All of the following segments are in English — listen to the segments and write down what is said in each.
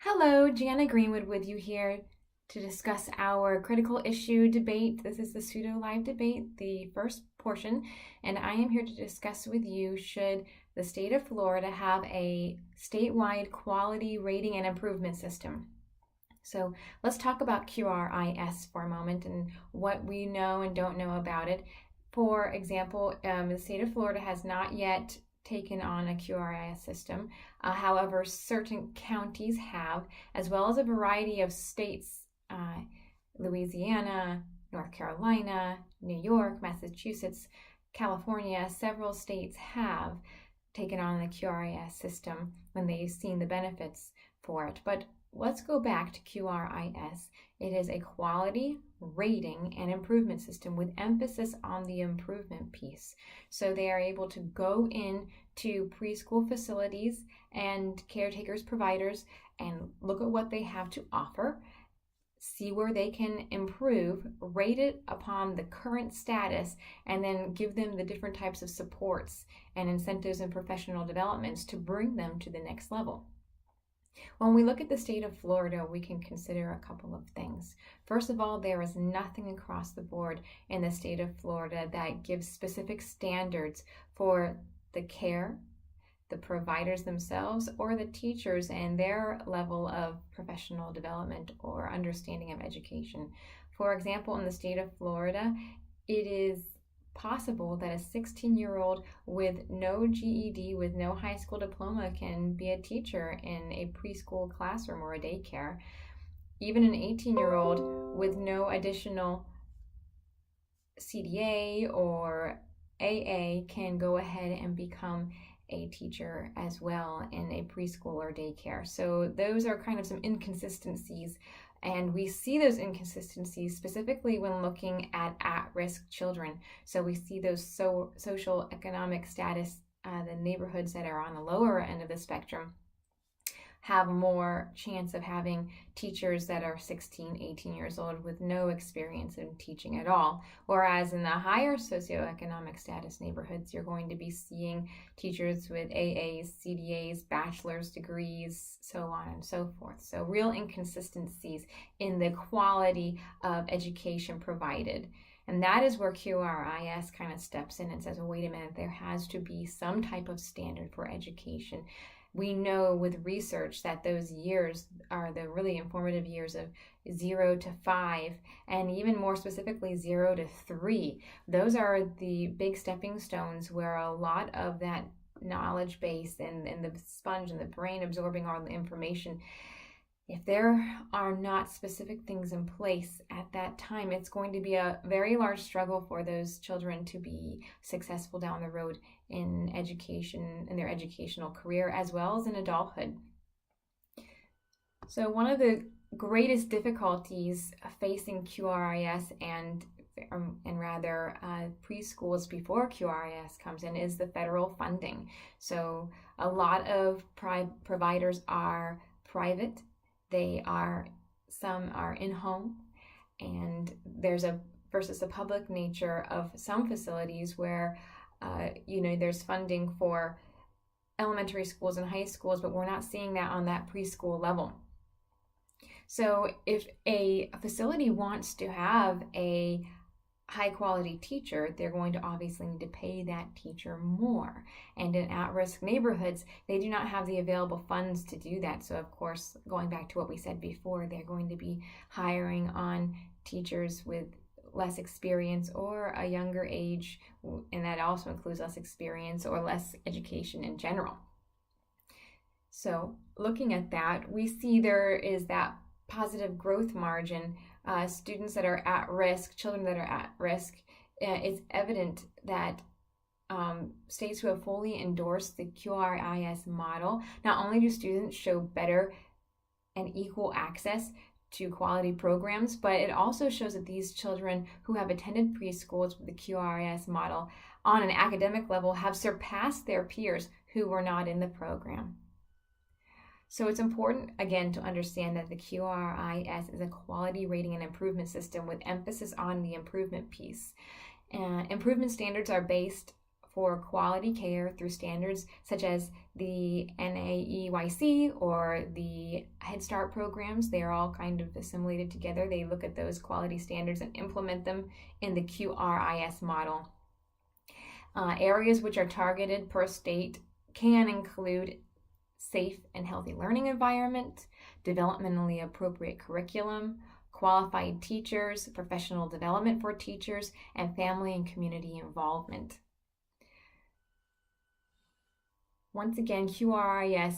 Hello, Jana Greenwood with you here to discuss our critical issue debate. This is the pseudo live debate, the first portion, and I am here to discuss with you should the state of Florida have a statewide quality rating and improvement system. So let's talk about QRIS for a moment and what we know and don't know about it. For example, the state of Florida has not yet taken on a QRIS system. However, certain counties have, as well as a variety of states, Louisiana, North Carolina, New York, Massachusetts, California, several states have taken on the QRIS system when they've seen the benefits for it. But let's go back to QRIS. It is a quality rating and improvement system with emphasis on the improvement piece. So they are able to go in to preschool facilities and caretakers, providers, and look at what they have to offer, see where they can improve, rate it upon the current status, and then give them the different types of supports and incentives and professional developments to bring them to the next level. When we look at the state of Florida, we can consider a couple of things. First of all, there is nothing across the board in the state of Florida that gives specific standards for the care, the providers themselves, or the teachers and their level of professional development or understanding of education. For example, in the state of Florida, it is possible that a 16-year-old with no GED, with no high school diploma, can be a teacher in a preschool classroom or a daycare. Even an 18-year-old with no additional CDA or AA can go ahead and become a teacher as well in a preschool or daycare. So those are kind of some inconsistencies, and we see those inconsistencies specifically when looking at risk children. So we see those social economic status, the neighborhoods that are on the lower end of the spectrum have more chance of having teachers that are 16, 18 years old with no experience in teaching at all. Whereas in the higher socioeconomic status neighborhoods, you're going to be seeing teachers with AAs, CDAs, bachelor's degrees, so on and so forth. So real inconsistencies in the quality of education provided. And that is where QRIS kind of steps in and says, well, wait a minute, there has to be some type of standard for education. We know with research that those years are the really informative years of 0 to 5, and even more specifically 0 to 3. Those are the big stepping stones where a lot of that knowledge base and the sponge and the brain absorbing all the information, if there are not specific things in place at that time, it's going to be a very large struggle for those children to be successful down the road in education, in their educational career, as well as in adulthood. So one of the greatest difficulties facing QRIS and preschools before QRIS comes in is the federal funding. So a lot of providers are private. Some are in-home, and there's a versus a public nature of some facilities where there's funding for elementary schools and high schools, but we're not seeing that on that preschool level. So if a facility wants to have a high quality teacher, they're going to obviously need to pay that teacher more. And in at-risk neighborhoods, they do not have the available funds to do that. So of course, going back to what we said before, they're going to be hiring on teachers with less experience or a younger age, and that also includes less experience or less education in general. So looking at that, we see there is that positive growth margin. Students that are at risk, children that are at risk, it's evident that states who have fully endorsed the QRIS model, not only do students show better and equal access to quality programs, but it also shows that these children who have attended preschools with the QRIS model on an academic level have surpassed their peers who were not in the program. So it's important, again, to understand that the QRIS is a quality rating and improvement system with emphasis on the improvement piece. Improvement standards are based for quality care through standards such as the NAEYC or the Head Start programs. They are all kind of assimilated together. They look at those quality standards and implement them in the QRIS model. Areas which are targeted per state can include safe and healthy learning environment, developmentally appropriate curriculum, qualified teachers, professional development for teachers, and family and community involvement. Once again, QRIS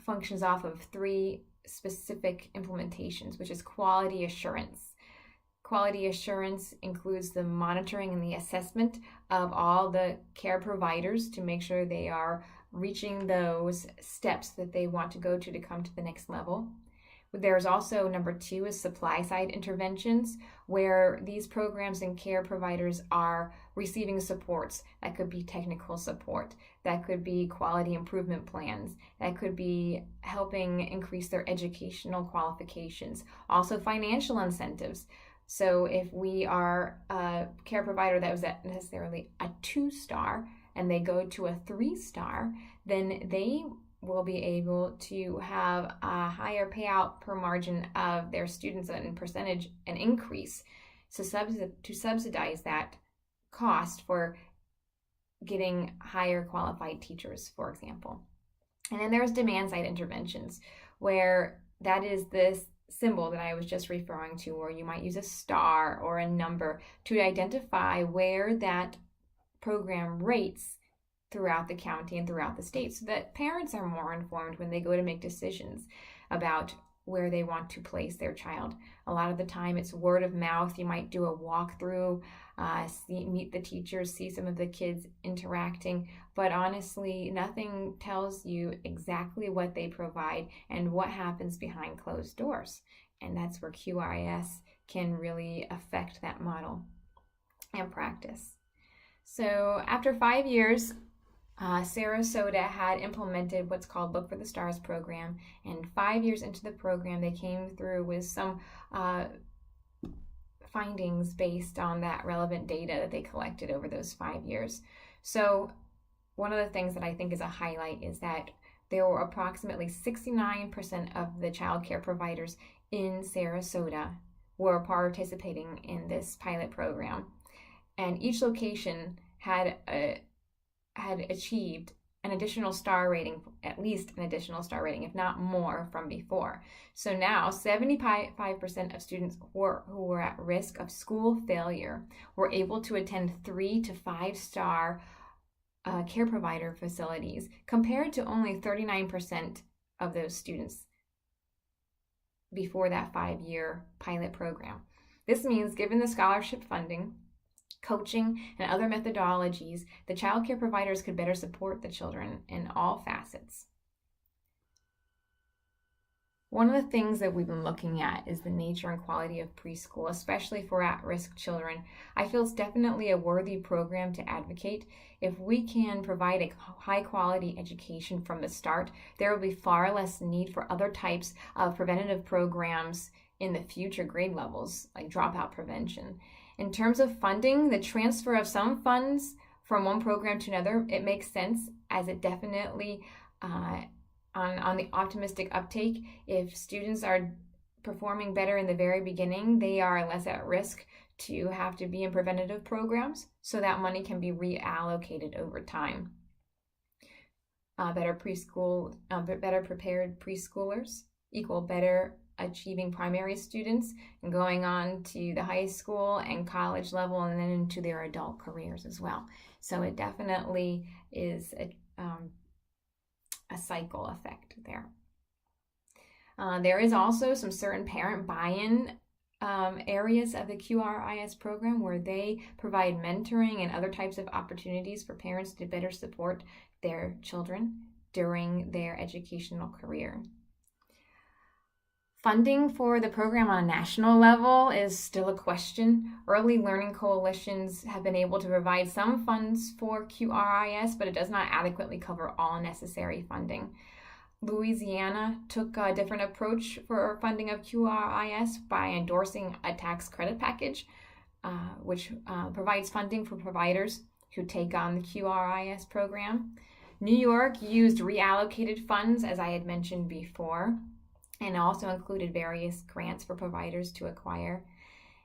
functions off of 3 specific implementations, which is quality assurance. Quality assurance includes the monitoring and the assessment of all the care providers to make sure they are reaching those steps that they want to go to come to the next level. There's also number 2 is supply side interventions, where these programs and care providers are receiving supports. That could be technical support, that could be quality improvement plans, that could be helping increase their educational qualifications, also financial incentives. So if we are a care provider that was at necessarily a 2-star and they go to a 3-star, then they will be able to have a higher payout per margin of their students and percentage, an increase to subsidize that cost for getting higher qualified teachers, for example. And then there's demand side interventions, where that is this symbol that I was just referring to, where you might use a star or a number to identify where that program rates throughout the county and throughout the state, so that parents are more informed when they go to make decisions about where they want to place their child. A lot of the time it's word of mouth. You might do a walkthrough, meet the teachers, see some of the kids interacting, but honestly, nothing tells you exactly what they provide and what happens behind closed doors. And that's where QRIS can really affect that model and practice. So after 5 years, Sarasota had implemented what's called Look for the Stars program, and 5 years into the program, they came through with some findings based on that relevant data that they collected over those 5 years. So one of the things that I think is a highlight is that there were approximately 69% of the child care providers in Sarasota were participating in this pilot program, and each location had achieved an additional star rating, at least an additional star rating, if not more, from before. So now 75% of students who were at risk of school failure were able to attend 3 to 5 star care provider facilities, compared to only 39% of those students before that 5-year pilot program. This means, given the scholarship funding, coaching, and other methodologies, the child care providers could better support the children in all facets. One of the things that we've been looking at is the nature and quality of preschool, especially for at-risk children. I feel it's definitely a worthy program to advocate. If we can provide a high-quality education from the start, there will be far less need for other types of preventative programs in the future grade levels, like dropout prevention. In terms of funding, the transfer of some funds from one program to another, it makes sense, as it definitely on the optimistic uptake, if students are performing better in the very beginning, they are less at risk to have to be in preventative programs, so that money can be reallocated over time. Better prepared preschoolers equal better achieving primary students and going on to the high school and college level, and then into their adult careers as well. So it definitely is a cycle effect there. There is also some certain parent buy-in areas of the QRIS program where they provide mentoring and other types of opportunities for parents to better support their children during their educational career. Funding for the program on a national level is still a question. Early learning coalitions have been able to provide some funds for QRIS, but it does not adequately cover all necessary funding. Louisiana took a different approach for funding of QRIS by endorsing a tax credit package, which provides funding for providers who take on the QRIS program. New York used reallocated funds, as I had mentioned before, and also included various grants for providers to acquire.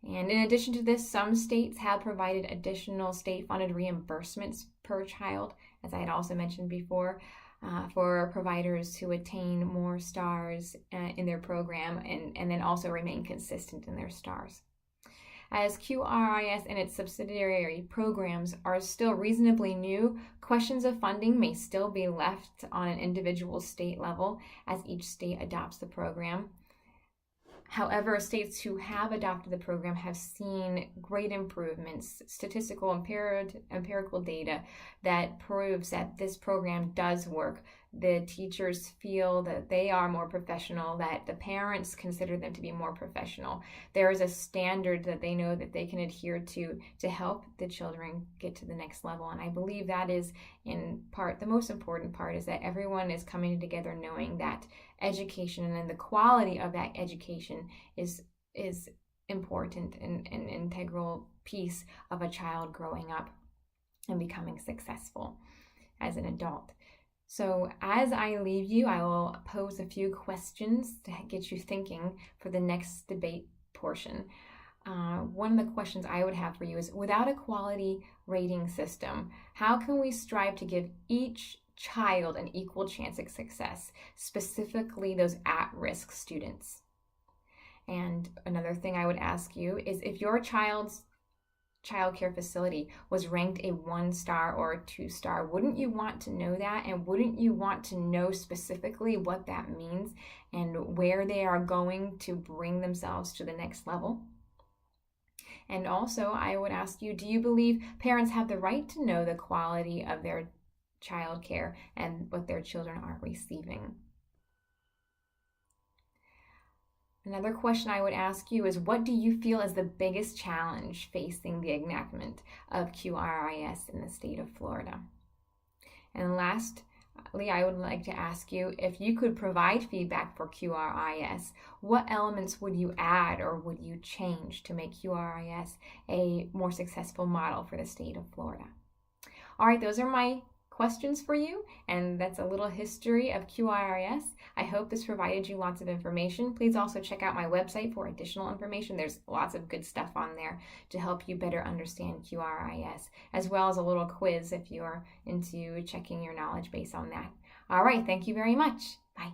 And in addition to this, some states have provided additional state-funded reimbursements per child, as I had also mentioned before, for providers who attain more stars in their program and then also remain consistent in their stars. As QRIS and its subsidiary programs are still reasonably new, questions of funding may still be left on an individual state level as each state adopts the program. However, states who have adopted the program have seen great improvements, statistical empirical data that proves that this program does work. The teachers feel that they are more professional, that the parents consider them to be more professional. There is a standard that they know that they can adhere to help the children get to the next level. And I believe that is, in part, the most important part, is that everyone is coming together knowing that education and the quality of that education is important and an integral piece of a child growing up and becoming successful as an adult. So as I leave you, I will pose a few questions to get you thinking for the next debate portion. One of the questions I would have for you is, without a quality rating system, how can we strive to give each child an equal chance at success, specifically those at-risk students? And another thing I would ask you is, if your child's childcare facility was ranked a 1-star or a 2-star, wouldn't you want to know that? And wouldn't you want to know specifically what that means and where they are going to bring themselves to the next level? And also, I would ask you, do you believe parents have the right to know the quality of their childcare and what their children are receiving? Another question I would ask you is, what do you feel is the biggest challenge facing the enactment of QRIS in the state of Florida? And lastly, I would like to ask you, if you could provide feedback for QRIS, what elements would you add or would you change to make QRIS a more successful model for the state of Florida? All right, those are my questions for you, and that's a little history of QRIS. I hope this provided you lots of information. Please also check out my website for additional information. There's lots of good stuff on there to help you better understand QRIS, as well as a little quiz if you're into checking your knowledge base on that. All right, thank you very much. Bye.